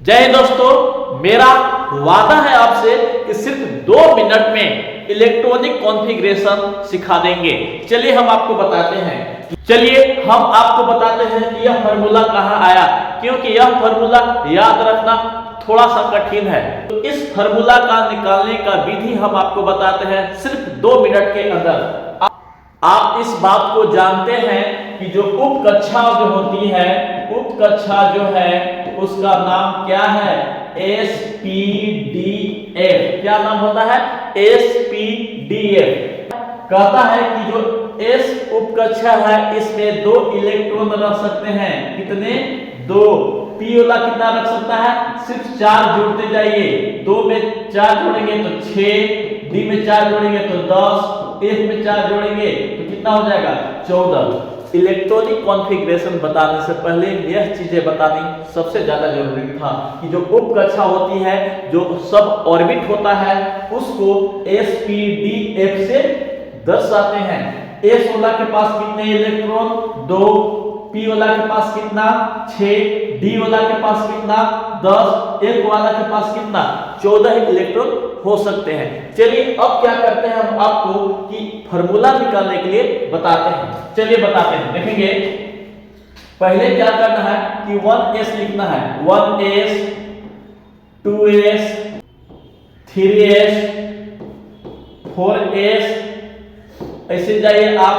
जय हिंद दोस्तों, मेरा वादा है आपसे कि सिर्फ 2 मिनट में इलेक्ट्रॉनिक कॉन्फ़िगरेशन सिखा देंगे। चलिए हम आपको बताते हैं कि यह फार्मूला कहाँ आया, क्योंकि यह फार्मूला याद रखना थोड़ा सा कठिन है। तो इस फार्मूला का निकालने का विधि हम आपको बताते हैं सिर्फ 2 मिनट के अंदर। आप इस बात को जानते हैं कि जो उपकक्षा जो होती है, उपकक्षा जो है उसका नाम क्या है? SPDF। क्या नाम होता है? SPDF। कहता है कि जो S उपकक्षा है इसमें 2 इलेक्ट्रॉन रख सकते हैं। कितने? 2। P वाला कितना रख सकता है? सिर्फ 4 जोड़ते जाइए। 2 में 4 जोड़ेंगे तो 6, D में 4 जोड़ेंगे तो 10, F में 4 जोड़ेंगे तो कितना हो जाएगा? 14। इलेक्ट्रॉनिक कॉन्फ़िगरेशन बताने से पहले यह चीजें बतानी सबसे ज्यादा जरूरी था कि जो उपकक्षा होती है, जो सब ऑर्बिट होता है, उसको SPDF से दर्शाते हैं। S वाला के पास कितने इलेक्ट्रॉन? 2। P वाला के पास कितना? 6। D वाला के पास कितना? 10। F वाला के पास कितना? 14 इलेक्ट्रॉन हो सकते हैं। चलिए अब क्या करते हैं, हम आपको कि फार्मूला निकालने के लिए बताते हैं। चलिए बताते हैं, देखेंगे। पहले क्या करना है कि 1s लिखना है। 1s 2s 3s 4s, ऐसे जाइए आप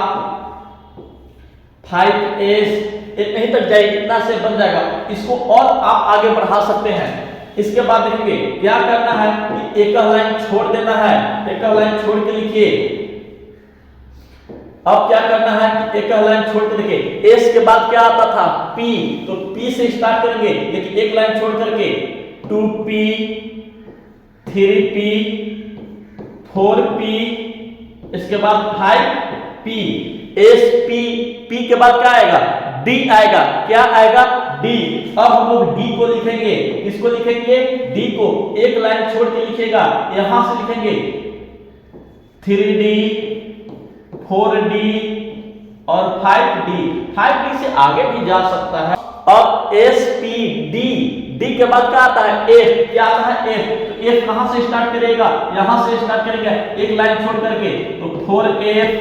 5s, यहीं तक जाइए, कितना से बन जाएगा। इसको और आप आगे बढ़ा सकते हैं। इसके बाद देखेंगे क्या करना है कि एक लाइन छोड़ देना है। एक लाइन छोड़ के लिखिए। अब क्या करना है कि एक लाइन छोड़ के देखिए, S के बाद क्या आता था? P, तो P से स्टार्ट करेंगे, लेकिन एक लाइन छोड़ करके 2P 3P 4P, इसके बाद 5P। SP के बाद क्या आएगा? D आएगा। क्या आएगा? D। अब हम लोग D को लिखेंगे। किसको लिखेंगे? D को। एक लाइन छोड़ के लिखिएगा, यहां से लिखेंगे 3D 4D और 5D। 5D से आगे भी जा सकता है। अब SPD, D के बाद क्या आता है? F। क्या आता है? F। तो F कहां से स्टार्ट करेगा? यहां से स्टार्ट करेगा, एक लाइन छोड़ करके, तो 4F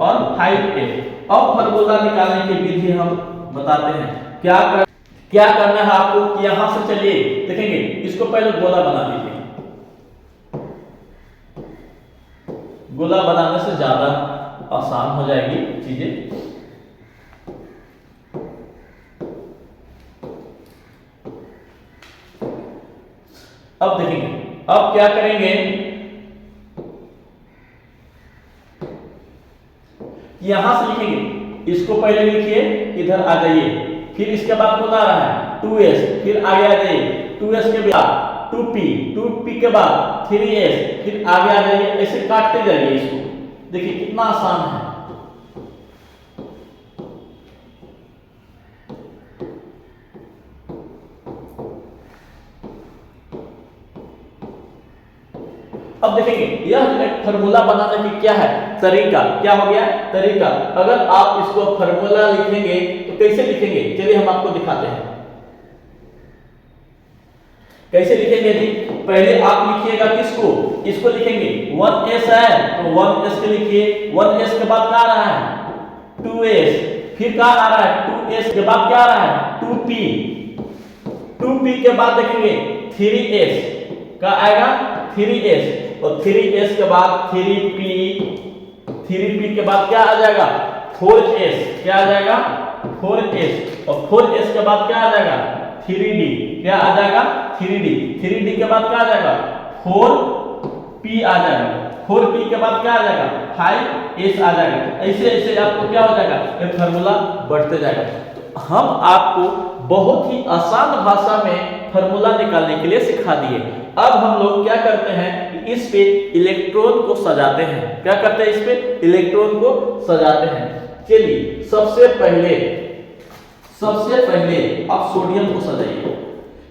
और 5F। अब फार्मूला निकालने की विधि हम बताते हैं। क्या करना है आपको कि यहां से चलिए देखेंगे, इसको पहले गोला बना लीजिए। गोला बनाने से ज्यादा आसान हो जाएगी चीजें। अब देखेंगे, अब क्या करेंगे, यहां से लिखेंगे। इसको पहले लिखिए, इधर आ जाइए, फिर इसके बाद कौन आ रहा है? 2s, फिर आगे आ जाइए, 2s के बाद 2p के बाद 3s, फिर आगे आ जाइए, ऐसे काटते जाइए इसको। देखिए कितना आसान है। अब देखेंगे यह एक फार्मूला बनाने की क्या है? तरीका। क्या हो गया? तरीका। अगर आप इसको फार्मूला लिखेंगे तो कैसे लिखेंगे? चलिए हम आपको दिखाते हैं कैसे लिखेंगे जी। पहले आप लिखिएगा किसको? इसको लिखेंगे। 1s है तो 1s के लिखिए। 1s के बाद क्या आ रहा है? 2s, फिर क्या आ रहा है? 2s के बाद क्या आ रहा है? 2p। 2p के बाद देखेंगे 3s, क्या आएगा? 3s, और 3s के बाद 3p, 3p के बाद क्या आ जाएगा? 4s। क्या आ जाएगा? 4s, और 4s के बाद क्या आ जाएगा? 3d। क्या आ जाएगा? 3d। 3d के बाद क्या आ जाएगा? 4p आ जाएगा। 4p के बाद क्या आ जाएगा? 5s आ जाएगा। ऐसे ऐसे आपको क्या हो जाएगा? ये फार्मूला बढ़ते जाएगा। तो हम आपको बहुत ही आसान भाषा में फार्मूला निकालने के लिए सिखा दिए। अब हम लोग क्या करते हैं, इस पे इलेक्ट्रॉन को सजाते हैं। क्या करते हैं? इस पे इलेक्ट्रॉन को सजाते हैं। चलिए सबसे पहले आप सोडियम को सजाइए।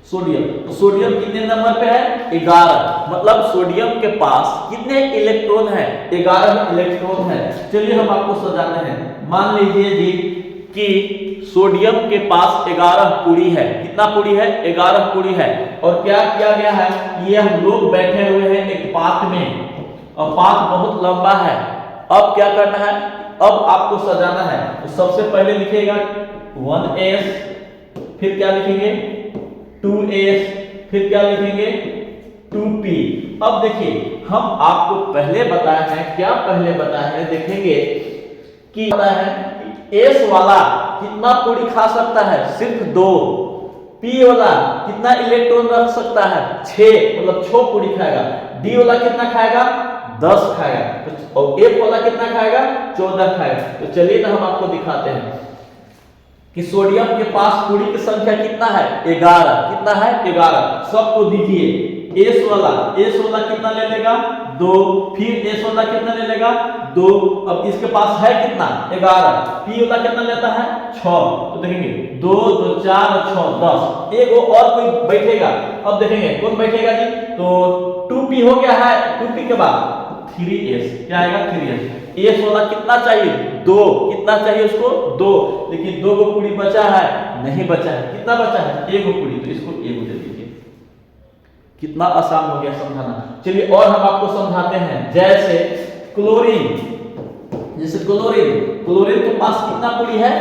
तो सोडियम कितने नंबर पे है? 11। मतलब सोडियम के पास कितने इलेक्ट्रॉन है? 11 इलेक्ट्रॉन है। चलिए हम आपको सजाते हैं। मान लीजिए जी कि सोडियम के पास 11 कुड़ी है। कितना कुड़ी है? 11 कुड़ी है। और क्या किया गया है, ये हम लोग बैठे हुए हैं एक पाथ में और पाथ बहुत लंबा है। अब क्या करना है, अब आपको सजाना है। तो सबसे पहले लिखिएगा 1s, फिर क्या लिखेंगे 2s, फिर क्या लिखेंगे 2p। अब देखिए हम आपको पहले बताए हैं, क्या पहले बताए हैं, देखेंगे कि बताया है एस वाला कितना कुड़ी खा सकता है, सिर्फ 2। पी वाला कितना इलेक्ट्रॉन रख सकता है, 6, मतलब 6 कुड़ी खाएगा। डी वाला कितना खाएगा, 10 खाएगा। और एफ वाला कितना खाएगा, 14 खाएगा। तो चलिए ना हम आपको दिखाते हैं कि सोडियम के पास कुड़ी की संख्या कितना है, 11। कितना है, 11। सबको दीजिए। एस वाला कितना ले लेगा, 2। फिर एस वाला कितना ले लेगा, 2। अब इसके पास है कितना, 11। पी वाला कितना लेता है, 6। तो देखेंगे 2 2 4 और 6 10। एक और कोई बैठेगा। अब देखेंगे कौन बैठेगा जी, तो 2p हो गया है। 2p के बाद 3s, क्या आएगा 3s। एस वाला कितना चाहिए, 2। कितना चाहिए उसको, 2। लेकिन 2 को कुड़ी बचा है, नहीं बचा है। कितना बचा है, 1 कुड़ी। तो इसको 1 दे दीजिए। कितना आसान हो गया समझाना। चलिए और हम आपको समझाते हैं। जैसे क्लोरीन, क्लोरीन के पास कितना कुड़ी है,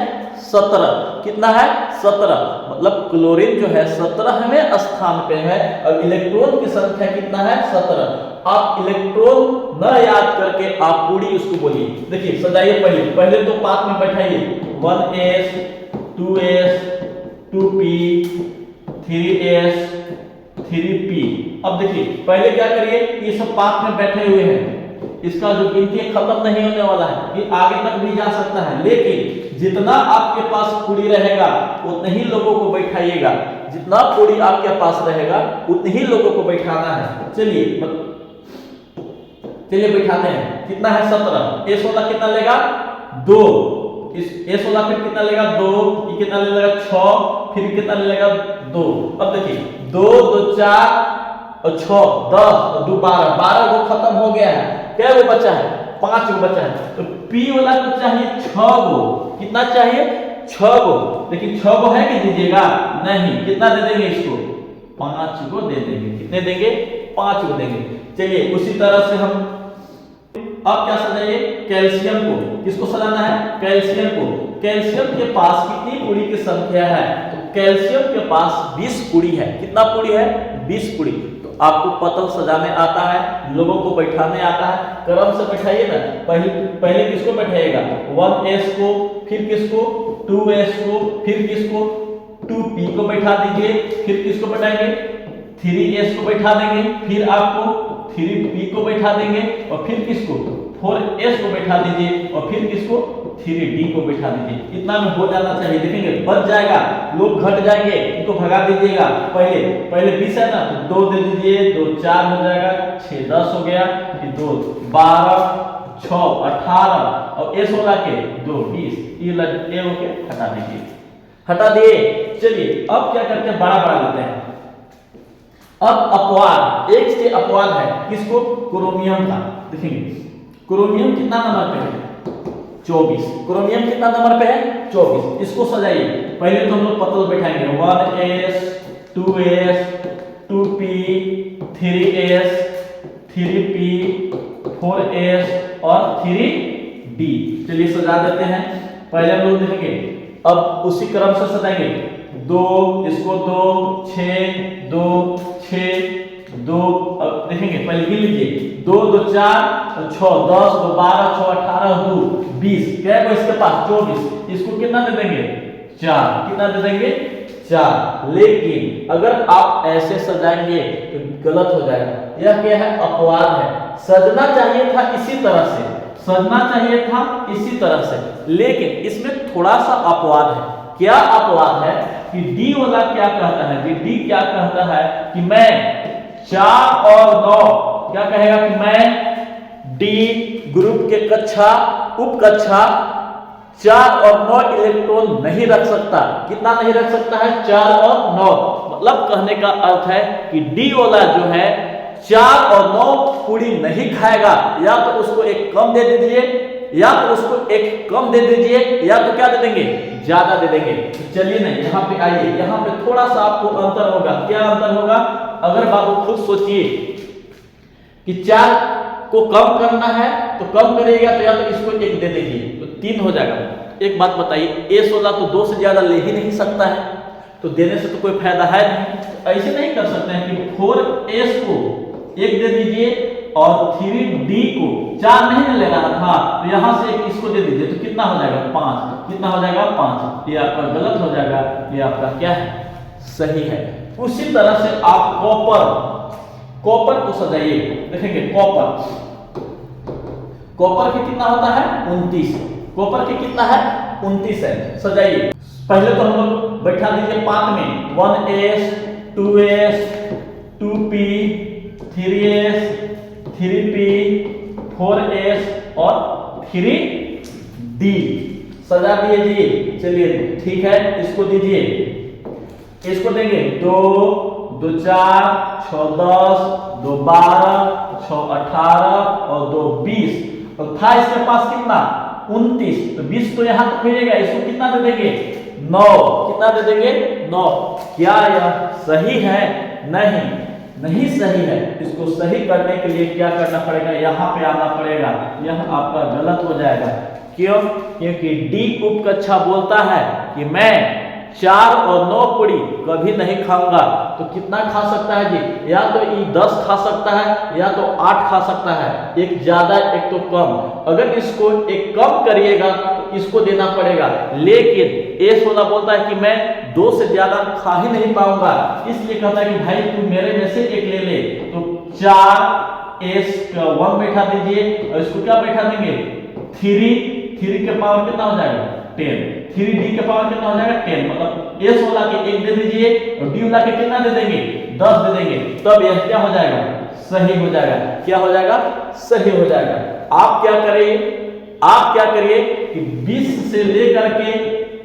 17। कितना है, 17। मतलब क्लोरीन जो है 17वें स्थान पे है और इलेक्ट्रॉन की संख्या कितना है, 17। आप इलेक्ट्रॉन न याद करके आप कुड़ी उसको बोलिए। देखिए सजाइए, पहले तो पाथ में बैठाइए 1s 2s 2p 3s 3p। अब देखिए पहले क्या करिए, ये सब पाथ में बैठे हुए हैं, इसका जो गिनती खत्म नहीं होने वाला है, ये आगे तक भी जा सकता है। लेकिन जितना आपके पास कुड़ी रहेगा उतने ही लोगों को बैठाइएगा। जितना कुड़ी आपके पास रहेगा उतने ही लोगों को बैठाना है। चलिए बैठाते हैं। कितना है, 17। एस वाला कितना लेगा, 2। इस एस वाला फिर कितना लेगा, 2। ये कितना ले लेगा, 6। फिर कितना ले लेगा, 2। अब देखिए 2 2 4 और 6 10 और 2 12। 12 को खत्म हो गया है। क्या वो बचा है, 5 को बचा है। तो पी वाला को चाहिए 6 गो। कितना चाहिए, 6 गो। लेकिन 6 गो है कि दीजिएगा, नहीं। कितना दे देंगे इसको, 5 को दे देंगे। कितने देंगे, 5 को देंगे। चलिए उसी तरह से हम अब क्या सजाइए, कैल्शियम को। किसको सजाना है, कैल्शियम को। कैल्शियम के पास कितनी कुड़ी की संख्या है, तो कैल्शियम के पास 20 कुड़ी है। कितना कुड़ी है, 20 कुड़ी। तो आपको पतल सजाने आता है, लोगों को बैठाने आता है, क्रम से बैठाइए ना। पहले किसको बैठाइएगा, 1s को, फिर किसको 2s को, फिर किसको 2p को बैठा दीजिए। फिर किसको बैठाएंगे, 3s को बैठा देंगे। फिर आपको 3p को बैठा देंगे। और फिर किसको 4s को बैठा दीजिए। और फिर किसको 3d को बैठा दीजिए। इतना में हो जाना चाहिए। देखेंगे बच जाएगा, लोग घट जाएंगे, इनको भगा दीजिएगा। पहले 20 है ना, तो 2 दे दीजिए, 2 4 हो जाएगा, 6 10 हो गया, फिर 2 12 6 18 और s वाला के 2 20। ये हो के हटा दीजिए, हटा दिए। चलिए अब क्या करते हैं, बड़ा लेते हैं। अब अपवाद, एक से अपवाद है किसको, क्रोमियम का। देखेंगे क्रोमियम कितना नंबर पे है, 24। क्रोमियम कितना नंबर पे है, 24। इसको सजाइए। पहले तो हम लोग पतल बैठाएंगे 1s 2s 2p 3s 3p 4s और 3d। चलिए सजा देते हैं। पहले हम लोग देखेंगे, अब उसी क्रम से सजाएंगे। 2 इसको 2 6 2 6 2। अब देखेंगे, पहले गिन लीजिए, 2 2 4 6 10 2 12 6 18 2 20। क्या है इसके पास, 24। इसको कितना दे देंगे, 4। कितना दे देंगे, 4। लेकिन अगर आप ऐसे सजाएंगे तो गलत हो जाएगा। यह क्या है, अपवाद है। सजना चाहिए था इसी तरह से, सजना चाहिए था इसी तरह से, लेकिन इसमें थोड़ा सा अपवाद है। क्या अपवाद है कि डी वाला क्या कहता है, डी क्या कहता है कि मैं 4 और 9, क्या कहेगा कि मैं डी ग्रुप के कक्षा उप कक्षा 4 और 9 इलेक्ट्रॉन नहीं रख सकता। कितना नहीं रख सकता है, 4 और 9। मतलब कहने का अर्थ है कि डी वाला जो है 4 और 9 कुड़ी नहीं खाएगा। या तो उसको एक कम दे दीजिए या तो उसको एक कम दे दीजिए या तो क्या दे देंगे, ज्यादा दे देंगे। तो चलिए ना यहाँ पे आइए, यहाँ पे थोड़ा सा आपको अंतर होगा। क्या अंतर होगा? अगर बाबू खुद सोचिए कि 4 को कम करना है तो कम करिएगा तो या तो इसको 1 दे दीजिए तो 3 हो जाएगा। एक बात बताइए, S16 तो 2 से ज्यादा ले ही नहीं सकता है, तो देने से तो कोई फायदा है नहीं। तो ऐसे नहीं कर सकते हैं कि 4S को 1 दे दीजिए और 3D को 4 नहीं ले रहा था तो यहां से एक इसको दे दीजिए तो कितना हो जाएगा, 5। कितना हो जाएगा, 5। ये आपका गलत हो जाएगा, ये आपका क्या है, सही है। उसी तरह से आप कॉपर को सजाइए। देखेंगे कॉपर के कितना होता है, 29। कॉपर के कितना है, 29 है। सजाइए। पहले तो हम लोग बैठा दीजिए 5 में 1S 2S 2P 3S 3P 4S और 3D सजा दीजिए। चलिए ठीक है, इसको दीजिए। इसको देंगे 2 2 4 6 10 2 12 6 18 और 2 20 और था इसके पास कितना, 29। तो 20 तो यहां तक मिलेगा, इसको कितना दे देंगे, 9। कितना दे देंगे, 9। क्या यह सही है? नहीं सही है। इसको सही करने के लिए क्या करना पड़ेगा, यहाँ पे आना पड़ेगा। यह आपका गलत हो जाएगा। क्यों? क्योंकि डी उपकक्षा बोलता है कि मैं 4 और 9 पूड़ी कभी नहीं खाऊंगा। तो कितना खा सकता है जी, या तो ये 10 खा सकता है या तो 8 खा सकता है, एक ज्यादा एक तो कम। अगर इसको एक कम करिएगा तो इसको देना पड़ेगा, लेकिन S16 बोलता है कि मैं 2 से ज्यादा खा ही नहीं पाऊंगा, इसलिए कहता है कि भाई तू मेरे में से एक ले ले। तो 4S का 1 बैठा दीजिए और इसको क्या बैठा देंगे, 3 के पावर कितना हो जाएगा, 10। 3D के पावर कितना हो जाएगा, 10। मतलब S16 के 1 दे दीजिए और D वाला के कितना दे देंगे, 10 दे देंगे। तब यह क्या हो जाएगा, सही हो जाएगा। क्या हो जाएगा, सही हो जाएगा। आप क्या करिए कि 20 से लेकर के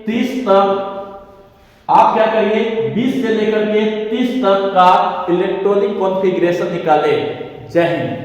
30 तक, आप क्या करिए 20 से लेकर के 30 तक का इलेक्ट्रॉनिक कॉन्फ़िगरेशन निकालें। जय हिंद।